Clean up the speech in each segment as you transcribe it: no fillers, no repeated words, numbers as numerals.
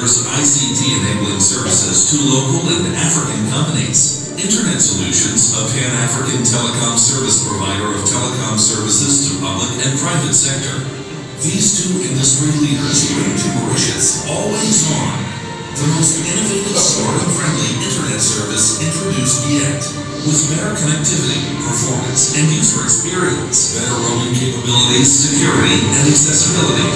offers ICT-enabling services to local and African companies. Internet Solutions, a Pan-African telecom service provider of telecom services to public and private sector. These two industry leaders bring to Mauritius Always On, the most innovative, smart and friendly internet service introduced yet. With better connectivity, performance, and user experience, better roaming capabilities, security, and accessibility.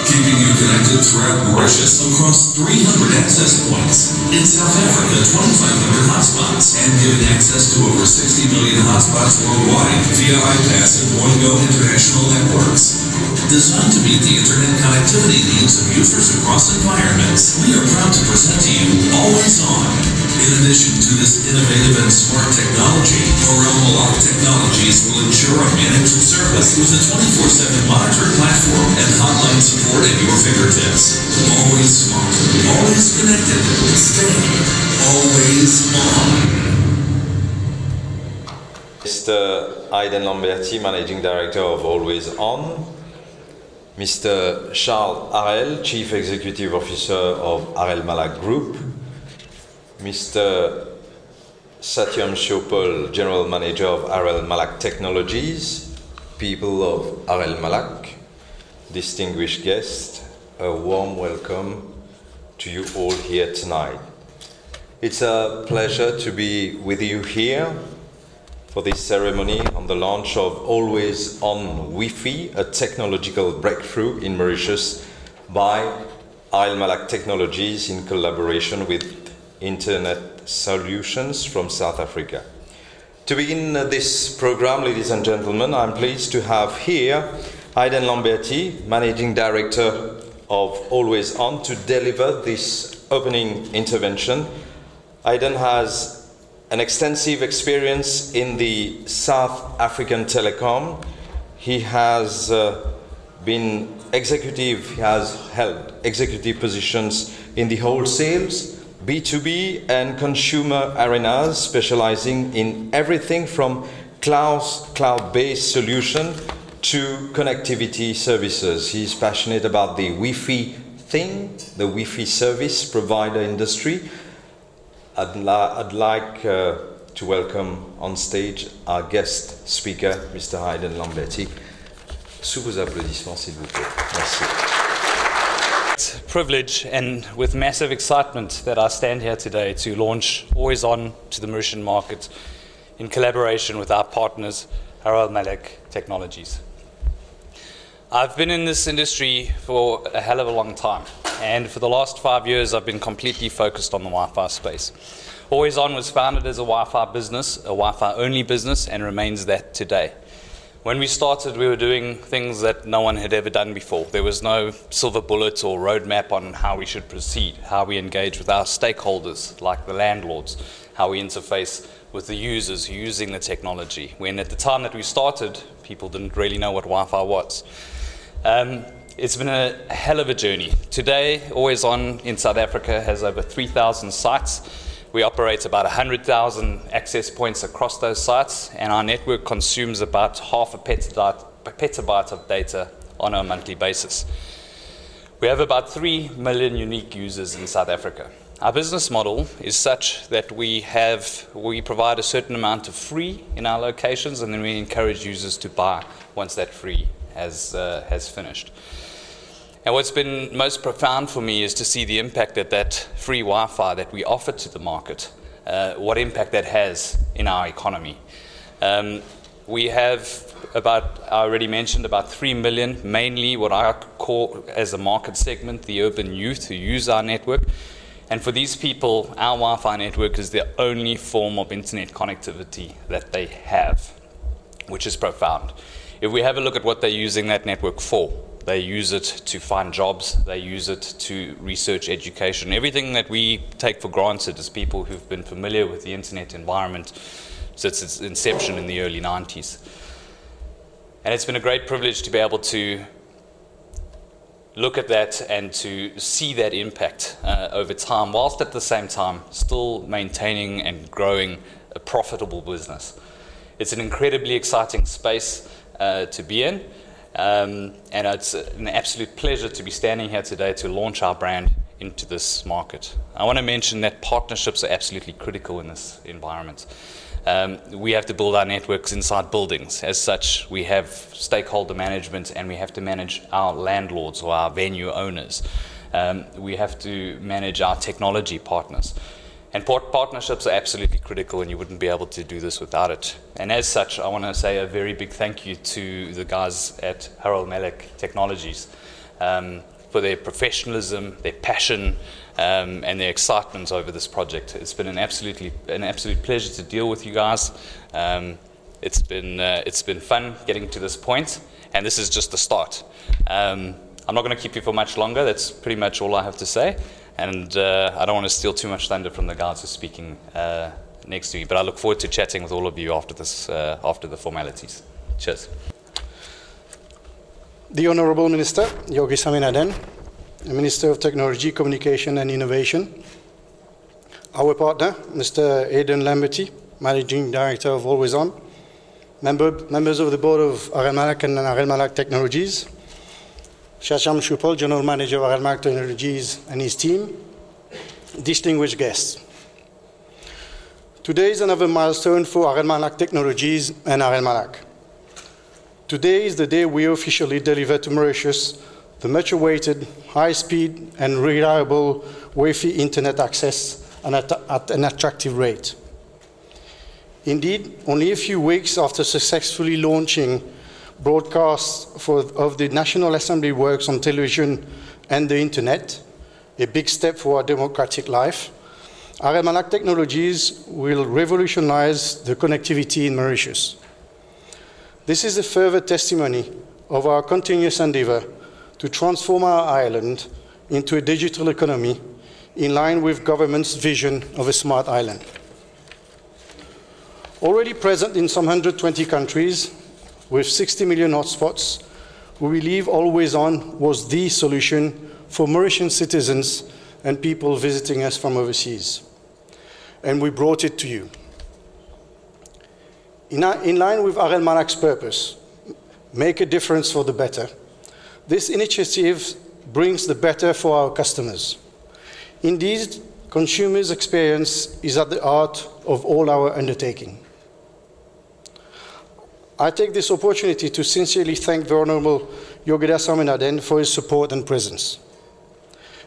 Keeping you connected throughout Mauritius across 300 access points. In South Africa, 2,500 hotspots, and giving access to over 60 million hotspots worldwide via iPass and Boingo international networks. Designed to meet the internet connectivity needs of users across environments, we are proud to present to you Always On. In addition to this innovative and smart technology, Harel Mallac Technologies will ensure a managed service with a 24/7 monitored platform and hotline support at your fingertips. Always smart, always connected, stay always on. Mr. Aiden Lamberti, Managing Director of Always On. Mr. Charles Harel, Chief Executive Officer of Harel Mallac Group. Mr. Satyam Shopal, General Manager of Harel Mallac Technologies, people of Harel Mallac, distinguished guests, a warm welcome to you all here tonight. It's a pleasure to be with you here for this ceremony on the launch of Always On Wi-Fi, a technological breakthrough in Mauritius by Harel Mallac Technologies in collaboration with Internet Solutions from South Africa. To begin this program, ladies and gentlemen, I'm pleased to have here Aiden Lamberti, Managing Director of Always On, to deliver this opening intervention. Aiden has an extensive experience in the South African telecom. He has been executive, he has held executive positions in the wholesales, B2B and consumer arenas, specializing in everything from cloud-based solution to connectivity services. He's passionate about the Wi-Fi thing, the Wi-Fi service provider industry. I'd like to welcome on stage our guest speaker, Mr. Aiden Lamberti. Sous vos applaudissements, s'il vous plaît. Merci. Privilege and with massive excitement that I stand here today to launch Always On to the Mauritian market in collaboration with our partners, Harel Mallac Technologies. I've been in this industry for a hell of a long time, and for the last 5 years I've been completely focused on the Wi-Fi space. Always On was founded as a Wi-Fi business, a Wi-Fi only business, and remains that today. When we started, we were doing things that no one had ever done before. There was no silver bullet or roadmap on how we should proceed, how we engage with our stakeholders, like the landlords, how we interface with the users using the technology. When at the time that we started, people didn't really know what Wi-Fi was. It's been a hell of a journey. Today, Always On in South Africa has over 3,000 sites. We operate about 100,000 access points across those sites, and our network consumes about half a petabyte of data on a monthly basis. We have about 3 million unique users in South Africa. Our business model is such that we provide a certain amount of free in our locations, and then we encourage users to buy once that free has finished. And what's been most profound for me is to see the impact that free Wi-Fi that we offer to the market, what impact that has in our economy. We have I already mentioned, about 3 million, mainly what I call as a market segment, the urban youth who use our network. And for these people, our Wi-Fi network is the only form of internet connectivity that they have, which is profound. If we have a look at what they're using that network for, they use it to find jobs, they use it to research education. Everything that we take for granted as people who've been familiar with the internet environment since its inception in the early 90s. And it's been a great privilege to be able to look at that and to see that impact over time, whilst at the same time still maintaining and growing a profitable business. It's an incredibly exciting space to be in. And it's an absolute pleasure to be standing here today to launch our brand into this market. I want to mention that partnerships are absolutely critical in this environment. We have to build our networks inside buildings. As such, we have stakeholder management, and we have to manage our landlords or our venue owners. We have to manage our technology partners. And partnerships are absolutely critical, and you wouldn't be able to do this without it. And as such, I want to say a very big thank you to the guys at Harel Mallac Technologies for their professionalism, their passion, and their excitement over this project. It's been an absolute pleasure to deal with you guys. It's been fun getting to this point, and this is just the start. I'm not going to keep you for much longer. That's pretty much all I have to say. And I don't want to steal too much thunder from the guys who are speaking next to me, but I look forward to chatting with all of you after this, after the formalities. Cheers. The Honourable Minister, Yogi Saminaden, the Minister of Technology, Communication and Innovation, our partner, Mr. Aidan Lamberty, Managing Director of Always On, members of the Board of Harel Mallac and Harel Mallac Technologies, Shasham Shupal, General Manager of Harel Mallac Technologies and his team, distinguished guests. Today is another milestone for Harel Mallac Technologies and Harel Mallac. Today is the day we officially deliver to Mauritius the much-awaited, high-speed and reliable Wi-Fi internet access at an attractive rate. Indeed, only a few weeks after successfully launching broadcasts of the National Assembly works on television and the internet, a big step for our democratic life, Harel Mallac Technologies will revolutionize the connectivity in Mauritius. This is a further testimony of our continuous endeavor to transform our island into a digital economy in line with government's vision of a smart island. Already present in some 120 countries, with 60 million hotspots, we believe Always On was the solution for Mauritian citizens and people visiting us from overseas. And we brought it to you. In line with Harel Mallac's purpose, make a difference for the better, this initiative brings the better for our customers. Indeed, consumers' experience is at the heart of all our undertaking. I take this opportunity to sincerely thank the Honourable Yogida Saminaden for his support and presence.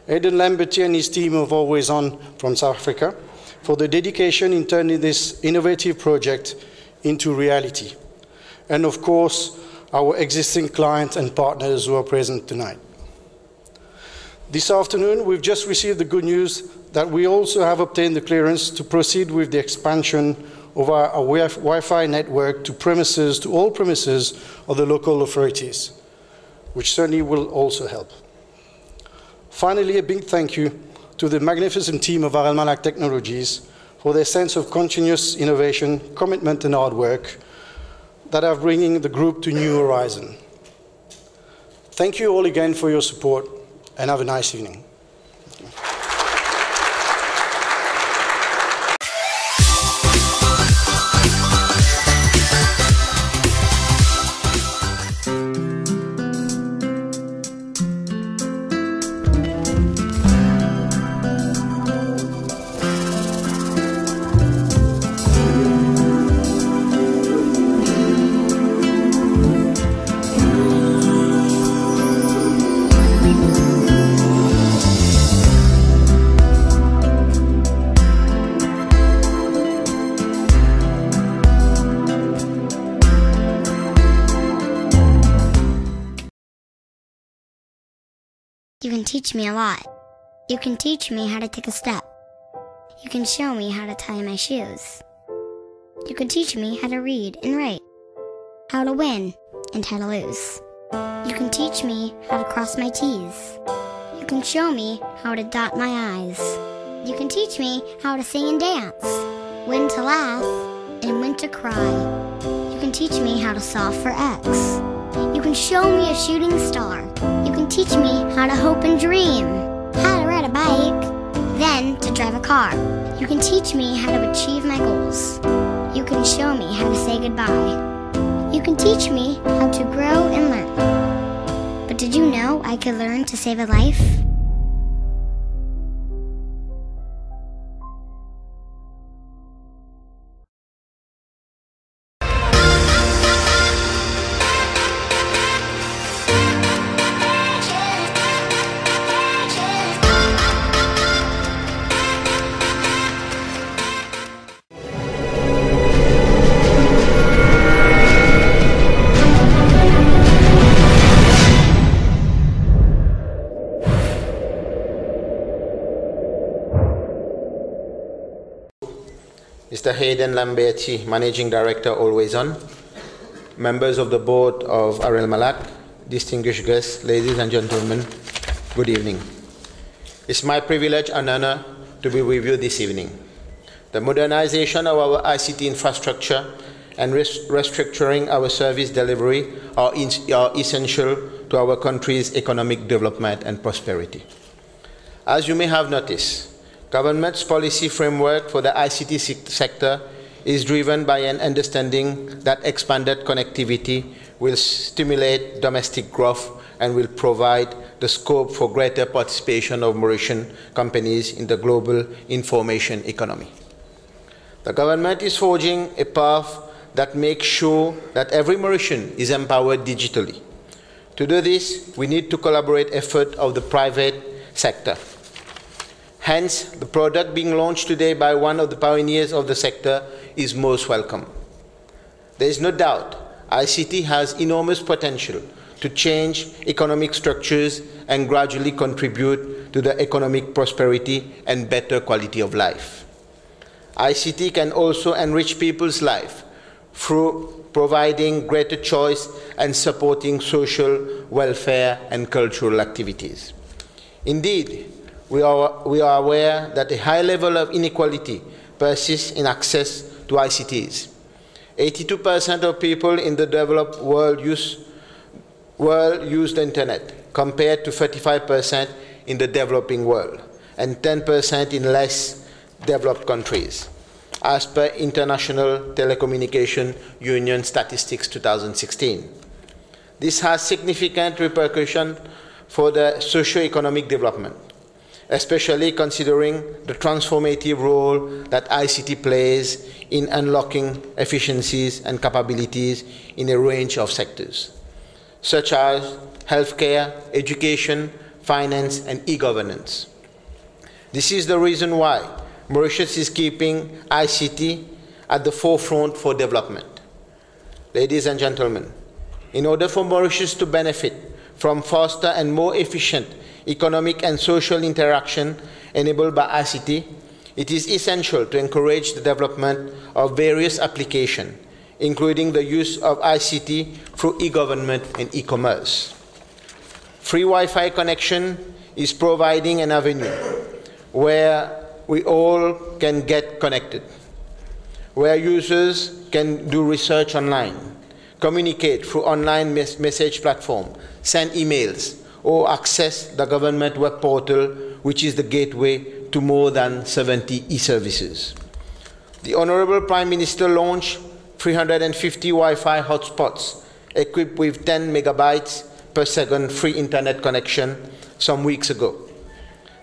Aidan Lamberty and his team of Always On from South Africa for the dedication in turning this innovative project into reality. And of course, our existing clients and partners who are present tonight. This afternoon, we've just received the good news that we also have obtained the clearance to proceed with the expansion of our Wi-Fi network to all premises of the local authorities, which certainly will also help. Finally, a big thank you to the magnificent team of Harel Mallac Technologies for their sense of continuous innovation, commitment and hard work that are bringing the group to new horizon. Thank you all again for your support, and have a nice evening. You can teach me a lot. You can teach me how to take a step. You can show me how to tie my shoes. You can teach me how to read and write, how to win and how to lose. You can teach me how to cross my T's. You can show me how to dot my I's. You can teach me how to sing and dance, when to laugh and when to cry. You can teach me how to solve for X. You can show me a shooting star. You can teach me how to hope and dream, how to ride a bike, then to drive a car. You can teach me how to achieve my goals. You can show me how to say goodbye. You can teach me how to grow and learn. But did you know I could learn to save a life? Mr. Hayden Lamberti, Managing Director, Always On, members of the board of Harel Mallac, distinguished guests, ladies and gentlemen, good evening. It's my privilege and honor to be with you this evening. The modernization of our ICT infrastructure and restructuring our service delivery are essential to our country's economic development and prosperity. As you may have noticed, government's policy framework for the ICT sector is driven by an understanding that expanded connectivity will stimulate domestic growth and will provide the scope for greater participation of Mauritian companies in the global information economy. The government is forging a path that makes sure that every Mauritian is empowered digitally. To do this, we need to collaborate effort of the private sector. Hence, the product being launched today by one of the pioneers of the sector is most welcome. There is no doubt ICT has enormous potential to change economic structures and gradually contribute to the economic prosperity and better quality of life. ICT can also enrich people's life through providing greater choice and supporting social welfare and cultural activities. Indeed, we are aware that a high level of inequality persists in access to ICTs. 82% of people in the developed world use the internet, compared to 35% in the developing world, and 10% in less developed countries, as per International Telecommunication Union Statistics 2016. This has significant repercussions for the socio-economic development, especially considering the transformative role that ICT plays in unlocking efficiencies and capabilities in a range of sectors, such as healthcare, education, finance, and e-governance. This is the reason why Mauritius is keeping ICT at the forefront for development. Ladies and gentlemen, in order for Mauritius to benefit from faster and more efficient economic and social interaction enabled by ICT, it is essential to encourage the development of various applications, including the use of ICT through e-government and e-commerce. Free Wi-Fi connection is providing an avenue where we all can get connected, where users can do research online, communicate through online message platform, send emails, or access the government web portal, which is the gateway to more than 70 e-services. The Honorable Prime Minister launched 350 Wi-Fi hotspots equipped with 10 megabytes per second free internet connection some weeks ago.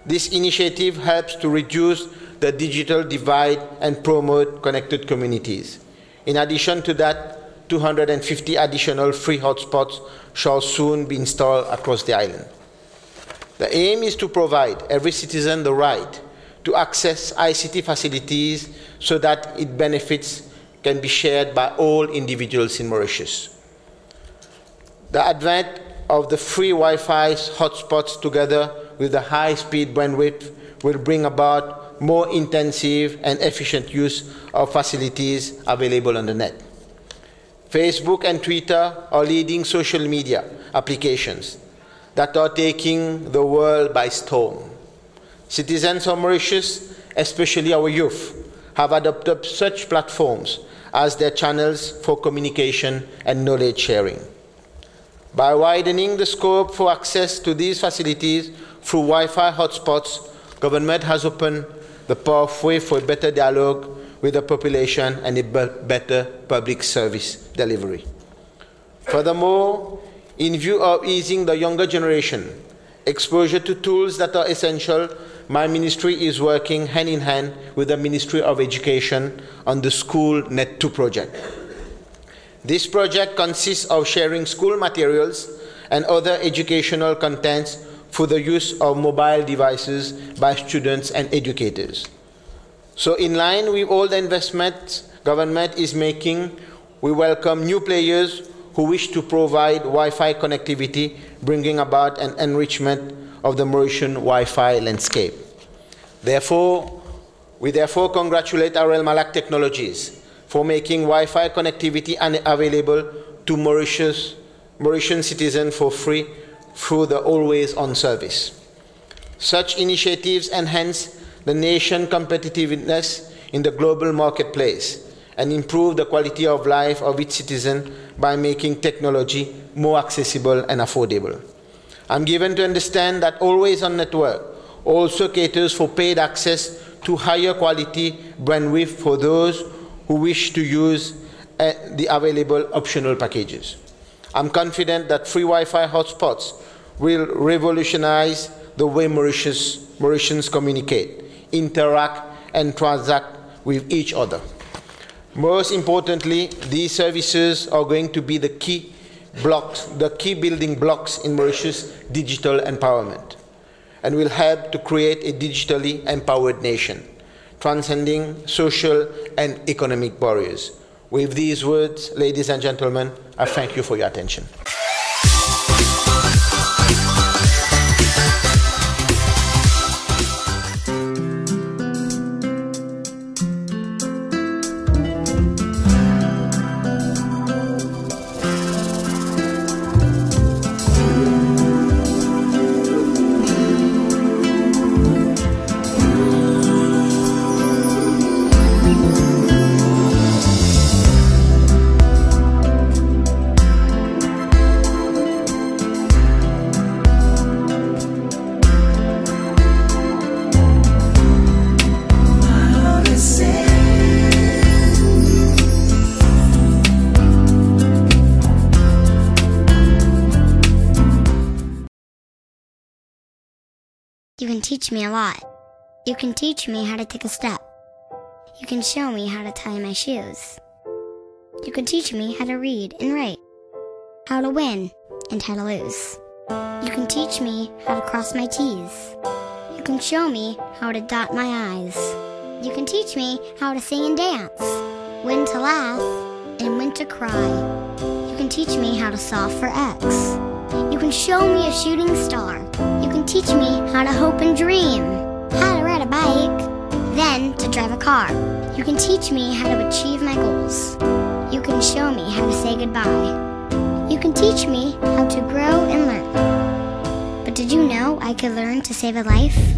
This initiative helps to reduce the digital divide and promote connected communities. In addition to that, 250 additional free hotspots shall soon be installed across the island. The aim is to provide every citizen the right to access ICT facilities so that its benefits can be shared by all individuals in Mauritius. The advent of the free Wi-Fi hotspots together with the high-speed bandwidth will bring about more intensive and efficient use of facilities available on the net. Facebook and Twitter are leading social media applications that are taking the world by storm. Citizens of Mauritius, especially our youth, have adopted such platforms as their channels for communication and knowledge sharing. By widening the scope for access to these facilities through Wi-Fi hotspots, government has opened the pathway for better dialogue with the population and a better public service delivery. Furthermore, in view of easing the younger generation exposure to tools that are essential, my ministry is working hand in hand with the Ministry of Education on the School Net 2 project. This project consists of sharing school materials and other educational contents through the use of mobile devices by students and educators. So in line with all the investments government is making, we welcome new players who wish to provide Wi-Fi connectivity, bringing about an enrichment of the Mauritian Wi-Fi landscape. Therefore, We therefore congratulate Harel Mallac Technologies for making Wi-Fi connectivity available to Mauritian citizens for free through the Always On service. Such initiatives enhance the nation's competitiveness in the global marketplace and improve the quality of life of its citizens by making technology more accessible and affordable. I'm given to understand that Always On network also caters for paid access to higher quality bandwidth for those who wish to use the available optional packages. I'm confident that free Wi-Fi hotspots will revolutionize the way Mauritians communicate, interact, and transact with each other. Most importantly, these services are going to be the key building blocks in Mauritius' digital empowerment, and will help to create a digitally empowered nation, transcending social and economic barriers. With these words, ladies and gentlemen, I thank you for your attention. You can teach me a lot. You can teach me how to take a step. You can show me how to tie my shoes. You can teach me how to read and write, how to win and how to lose. You can teach me how to cross my T's. You can show me how to dot my I's. You can teach me how to sing and dance, when to laugh and when to cry. You can teach me how to solve for X. You can show me a shooting star. You can teach me how to hope and dream, how to ride a bike, then to drive a car. You can teach me how to achieve my goals. You can show me how to say goodbye. You can teach me how to grow and learn. But did you know I could learn to save a life?